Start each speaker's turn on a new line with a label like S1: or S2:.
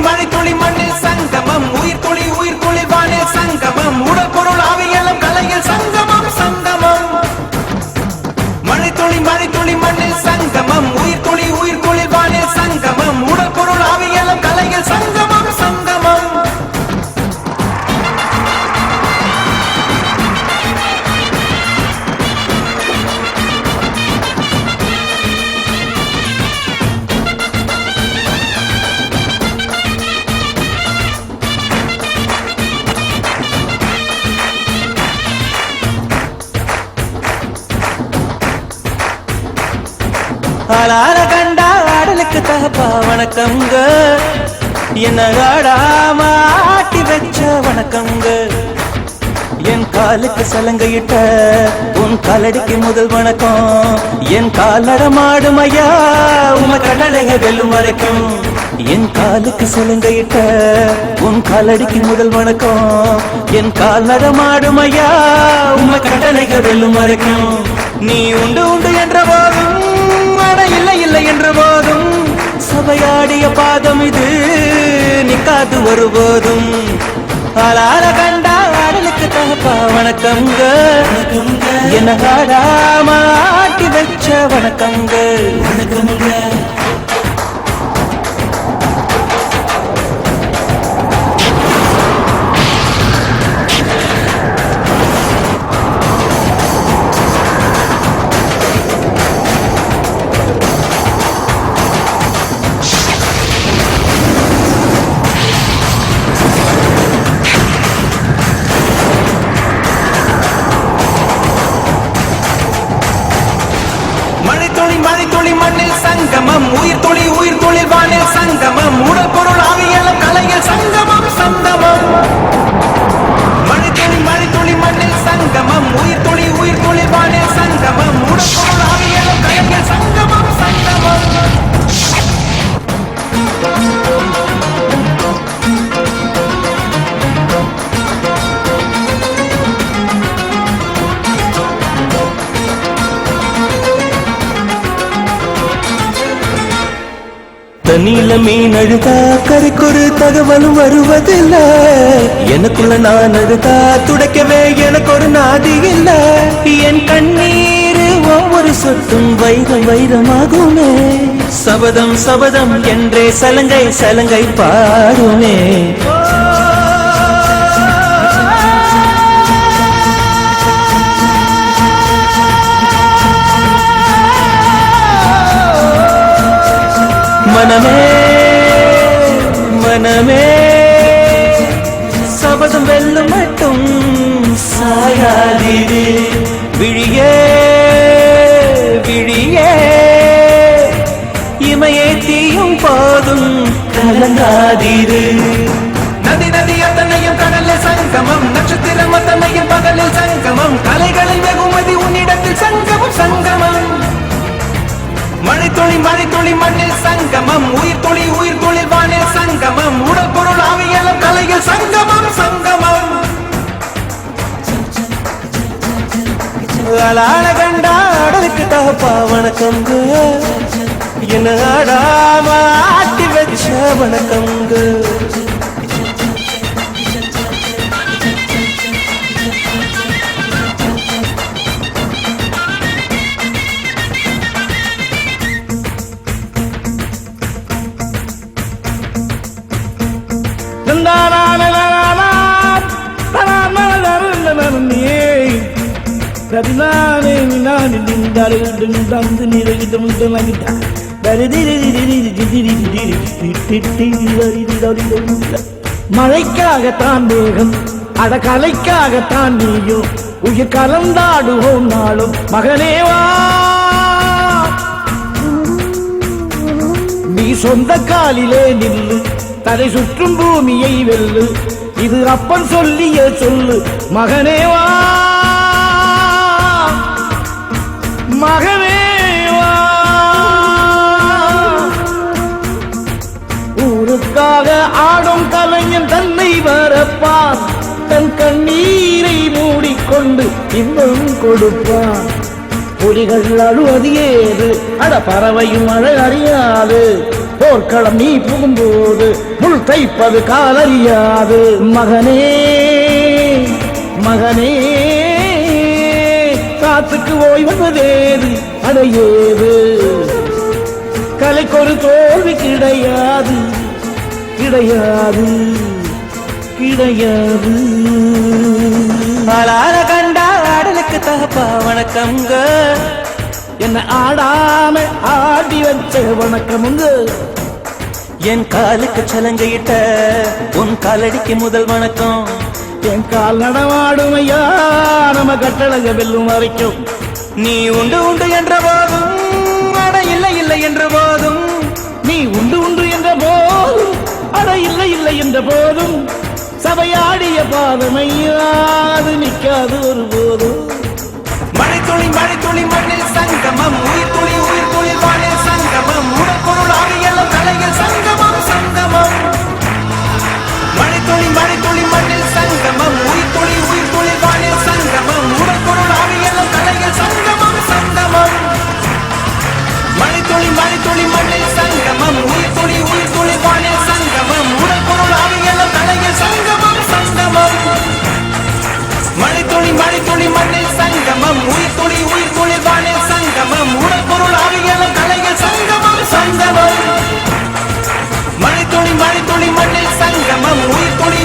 S1: மழை துளி மண்ணில் சங்கமம் உயிர் துளி வானில் சங்கமம் உடல் பொருள் ஆவியலும் கலையில் சங்கமம் சங்கமம் மழை துளி மண்ணில் சங்கமம் உயிர் துளி வானில் சங்கமம் உடல் பொருள் ஆவியலும் கலையில் சங்கமம் சங்கமம் ஆளால கண்டா ஆடலுக்கு தகப்பா வணக்கங்க என்ன ஆடாம ஆட்டி வச்ச வணக்கங்க என் காலுக்கு சலங்கையிட்ட உன் காலடிக்கு முதல் வணக்கம் என் காலடமாடும் ஐயா உம கடலைக வெல்லும் வரைக்கும் என் காலுக்கு சலங்கையிட்ட உன் காலடிக்கு முதல் வணக்கம் என் காலடமாடும் ஐயா உம கடலைக வெல்லும் வரைக்கும் நீ உண்டு உண்டு என்ற போதும் இல்லை இல்லை என்ற போதும் சபையாடிய பாதம் இது நிக்காது ஒருபோதும் ஆளால கண்டா ஆடலுக்கு தகப்பா வணக்கங்க என்ன ஆடாம ஆட்டி வச்ச வணக்கங்க வணக்கங்க மழை துளி மண்ணில் சங்கமம் உயிர் துளி வானில் சங்கமம் உடல் பொருள் ஆவியலும் கலையில் சங்கமம் சங்கமம் மழை துளி மண்ணில் சங்கமம் உயிர் துளி வானில் சங்கமம் உடல் பொருள் ஆவியலும் கலையில் சங்கமம் சங்கமம் தண்ணியில மீன் அழுதா கரைக்கொரு தகவலும் வருவதில்ல எனக்குள்ள நான் அழுதா துடைக்கவே எனக்கு ஒரு நாதி இல்ல என் கண்ணீர் ஒவ்வொரு சொட்டும் வைரம் வைரமாகுமே சபதம் சபதம் என்றே சலங்கை பாடுமே மனமே சபதம் வெல்லும் மட்டும் சாயாதீரு விழியே இமையே தீயும் போதும் கலங்காதீரு நதி அத்தனையும் கடலில் சங்கமம் நட்சத்திரம் அத்தனையும் பகலில் சங்கமம் கலைகளில் வெகுமதி உன்னிடத்தில் சங்கமம் சங்கமம் மழை துளி மண்ணில் சங்கமம் உயிர் துளி வானில் சங்கமம் உடல் பொருள் ஆவியலும் கலையில் சங்கமம் சங்கமம் ஆளான கண்டா ஆடலுக்கு தகப்பா வணக்கங்க என்ன ஆடாம ஆட்டி வச்ச வணக்கங்க
S2: மழைக்காகத்தான் வேகம் அட கலைக்காகத்தான் நீயும் உயிர் கலந்தாடுவோம் நாளும் மகனேவா நீ சொந்த காலிலே நில்லு தலை சுற்றும் பூமியை வெல்லு இது அப்பன் சொல்லிய சொல்லு மகனேவா மகனேவா ஊருக்காக ஆடும் கலைஞன் தன்னை வரப்பான் தன் கண்ணீரை மூடிக்கொண்டு இன்னும் கொடுப்பான் புலிகள் அழுவது ஏது அட பறவையும் அழ அறியாது போர்க்களம் நீ புகும்போது முள் தைப்பது காலறியாது. மகனே மகனே காத்துக்கு ஓய்வதேது அடையேது. கலைக்கொரு தோல்வி கிடையாது கிடையாது கிடையாது.
S1: ஆளான கண்டா ஆடலுக்கு தகப்பா வணக்கம்ங்க.
S2: என்ன ஆடாம ஆடி வச்ச வணக்கமுங்க.
S1: என் காலுக்கு சலங்கையிட்ட உன் காலடிக்கு முதல் வணக்கம்.
S2: என் கால் நடமாடும் ஐயா நம்ம கட்டழக வெல்லும் வரைக்கும்.
S1: நீ உண்டு உண்டு என்ற போதும் அட இல்லை இல்லை என்ற போதும்.
S2: நீ உண்டு உண்டு என்ற போதும் அட இல்லை இல்லை என்ற போதும். சபையாடிய பாதமையா அது நிற்காது ஒரு போதும்.
S1: மழைத்துளி மழைத்துளி மண்ணில் சங்கமம், உயிர் துளி வானில் சங்கமம், உடற்பொருள் ஆவியெல்லாம் தலையில் சங்கமம் சங்கமம். மழைத்துளி மழைத்துளி மண்ணில் சங்கமம், உயிர் துளி வானில் சங்கமம், உடற்பொருள் ஆவியெல்லாம் தலையில் சங்கமம் சங்கமம். மழைத்துளி மழைத்துளி மண்ணில் சங்கமம், உயிர் துளி வானில் சங்கமம், உடற்பொருள் ஆவியெல்லாம் தலையில் சங்கமம் சங்கமம். மழைத்துளி மழைத்துளி மண்ணில் சங்கமம், உயிர் துளி வானில் சங்கமம், உடற்பொருள் ஆவியெல்லாம் தலையில் சங்கமம் சங்கமம். மழைத்துளி மழைத்துளி மண்ணில் சங்கமம், உயிர் துளி